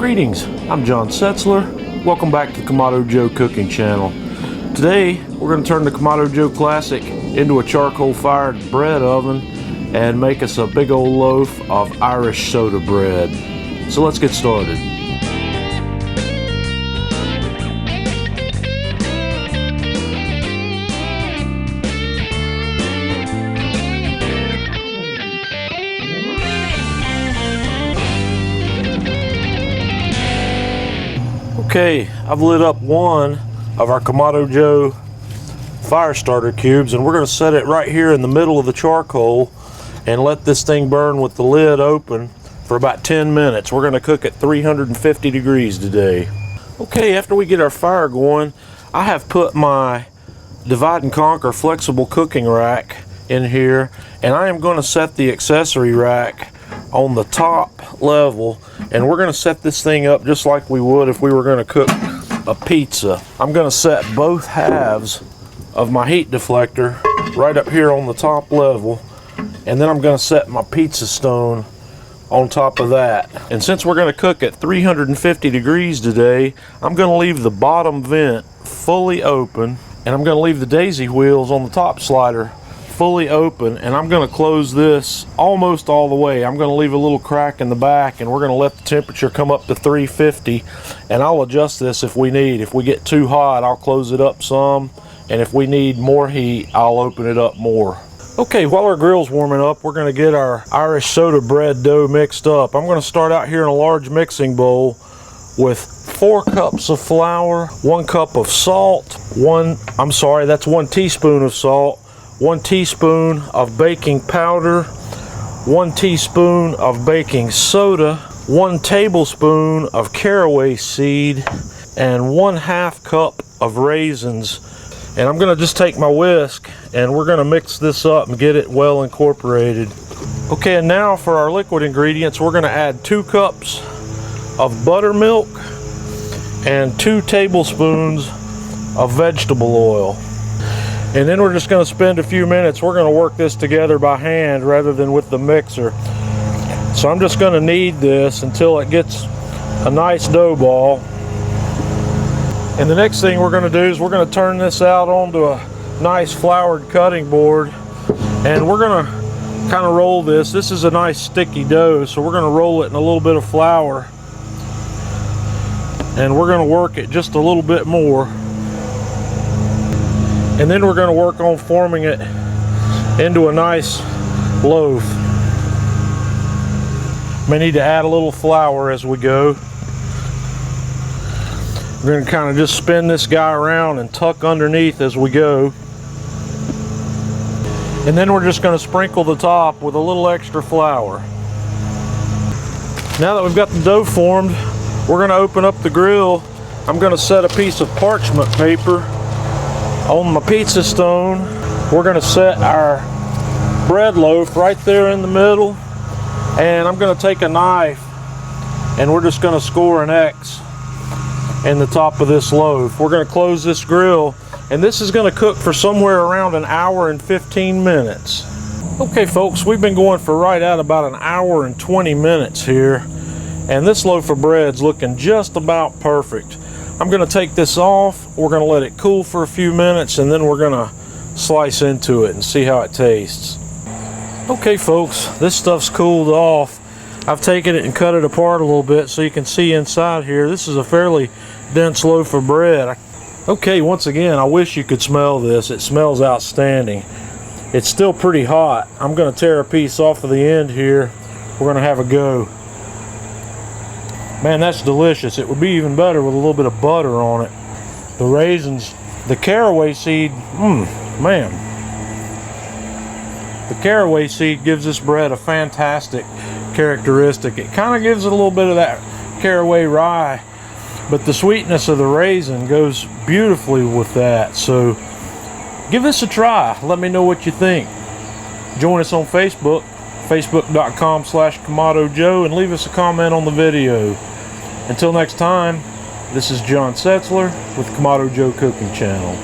Greetings, I'm John Setzler. Welcome back to Kamado Joe Cooking Channel. Today we're going to turn the Kamado Joe Classic into a charcoal fired bread oven and make us a big old loaf of Irish soda bread. So let's get started. Okay, I've lit up one of our Kamado Joe fire starter cubes, and we're going to set it right here in the middle of the charcoal and let this thing burn with the lid open for about 10 minutes. We're going to cook at 350 degrees today. Okay, after we get our fire going, I have put my divide and conquer flexible cooking rack in here, and I am going to set the accessory rack on the top level, and we're going to set this thing up just like we would if we were going to cook a pizza. I'm going to set both halves of my heat deflector right up here on the top level, and then I'm going to set my pizza stone on top of that. And since we're going to cook at 350 degrees today, I'm going to leave the bottom vent fully open, and I'm going to leave the daisy wheels on the top slider fully open, and I'm going to close this almost all the way. I'm going to leave a little crack in the back, and we're going to let the temperature come up to 350, and I'll adjust this if we need. If we get too hot, I'll close it up some, and if we need more heat, I'll open it up more. Okay, while our grill's warming up, we're going to get our Irish soda bread dough mixed up. I'm going to start out here in a large mixing bowl with 4 cups of flour, 1 cup of salt, that's 1 teaspoon of salt, 1 teaspoon of baking powder, 1 teaspoon of baking soda, 1 tablespoon of caraway seed, and 1/2 cup of raisins. And I'm going to just take my whisk and we're going to mix this up and get it well incorporated. Okay, and now for our liquid ingredients, we're going to add 2 cups of buttermilk and 2 tablespoons of vegetable oil. And then we're just going to spend a few minutes. We're going to work this together by hand rather than with the mixer. So I'm just going to knead this until it gets a nice dough ball. And the next thing we're going to do is we're going to turn this out onto a nice floured cutting board. And we're going to kind of roll this. This is a nice sticky dough, so we're going to roll it in a little bit of flour. And we're going to work it just a little bit more. And then we're going to work on forming it into a nice loaf. May need to add a little flour as we go. We're going to kind of just spin this guy around and tuck underneath as we go. And then we're just going to sprinkle the top with a little extra flour. Now that we've got the dough formed, we're going to open up the grill. I'm going to set a piece of parchment paper on my pizza stone. We're going to set our bread loaf right there in the middle, and I'm going to take a knife and we're just going to score an X in the top of this loaf. We're going to close this grill, and this is going to cook for somewhere around 1 hour and 15 minutes. Okay folks, we've been going for right at about 1 hour and 20 minutes here, and this loaf of bread's looking just about perfect. I'm going to take this off, we're going to let it cool for a few minutes, and then we're going to slice into it and see how it tastes. Okay folks, this stuff's cooled off. I've taken it and cut it apart a little bit so you can see inside here. This is a fairly dense loaf of bread. Okay, once again, I wish you could smell this. It smells outstanding. It's still pretty hot. I'm going to tear a piece off of the end here. We're going to have a go. Man, that's delicious. It would be even better with a little bit of butter on it. The raisins, the caraway seed, man. The caraway seed gives this bread a fantastic characteristic. It kind of gives it a little bit of that caraway rye, but the sweetness of the raisin goes beautifully with that. So give this a try. Let me know what you think. Join us on Facebook, facebook.com/Kamado Joe, and leave us a comment on the video. Until next time, this is John Setzler with Kamado Joe Cooking Channel.